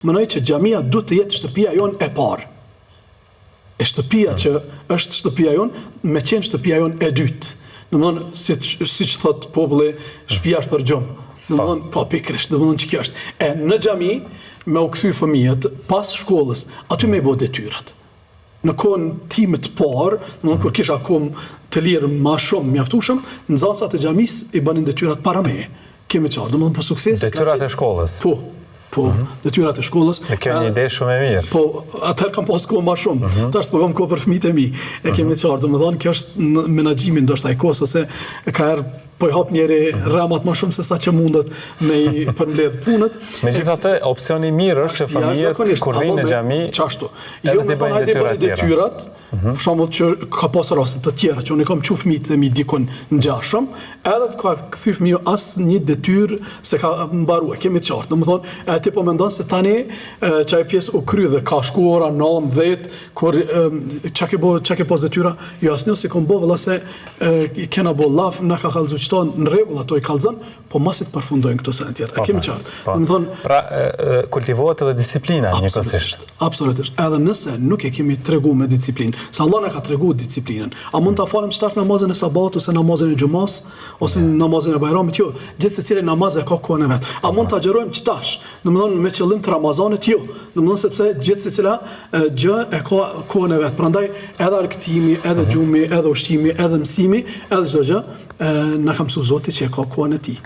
Mendoj që xhamia duhet të jetë shtëpia jonë e parë. E shtëpia që është shtëpia jonë, me qenë shtëpia jonë e dytë. Domthonë, siç thot populli, shtëpia është për gjumë. Domthonë, po pikërisht, domthonë që kjo është. E në xhami me u kthy fëmijët pas shkollës, aty me i bë detyrat. Në kohën time të parë, domthonë kur kisha akoma të lirë më shumë mjaftueshëm, nxënësat e xhamisë i bënin detyrat para meje. Kemi çfarë, domthonë për sukses. Detyrat e shkollës. Po, detyrat e shkollës. E kjo një ide shumë e mirë. Po, atëherë kam pas kohë më shumë. Tash s'pagam kohë për fëmijët e mi. E kemi çfarë, domethënë kjo është në menaxhimin ndoshta i kohës ose ka erë po i hap njëri ramat më shumë se sa që mundet me i përmbledh punët. Megjithatë, opsioni i mirë është që fëmijët kur vinë në xhami jo me thonë hajde bëni detyrat. Për shembull që ka pas raste të tjera që unë kam qenë fëmijët e mi dikon ngjashëm, edhe të ka kthy fëmiu asnjë detyrë se ka mbaruar. Kemi të qartë. Domethënë, ti po mendon se tani çaj pjesë u kry dhe ka shku ora 9-10 kur çka ke pas detyra, jo asnjë se kom bëvë se kena bo laf, na ka kallëzu qëton në rregull ato i kallëzën, po masit përfundojnë këto sene tjera. Kemi qartë. Domethënë, pra kultivohet edhe disiplina njëkohësisht. Absolutisht. Edhe nëse nuk e kemi tregu me disiplinë, se Allah na ka tregu disiplinën. A mund ta falim çtash namazin e sabatit ose namazin e xumas ose namazin e bajramit? Jo, gjithë secili namaz e ka kohën e vet. A mund ta xherojmë çtash? Domethënë me qëllim të Ramazanit? Jo. Domethënë sepse gjithë secila gjë e ka kohën e vet. Prandaj edhe argëtimi, edhe xhumi, edhe ushtimi, edhe mësimi, edhe çdo gjë na ka mësuar Zoti që e ka kohën e tij.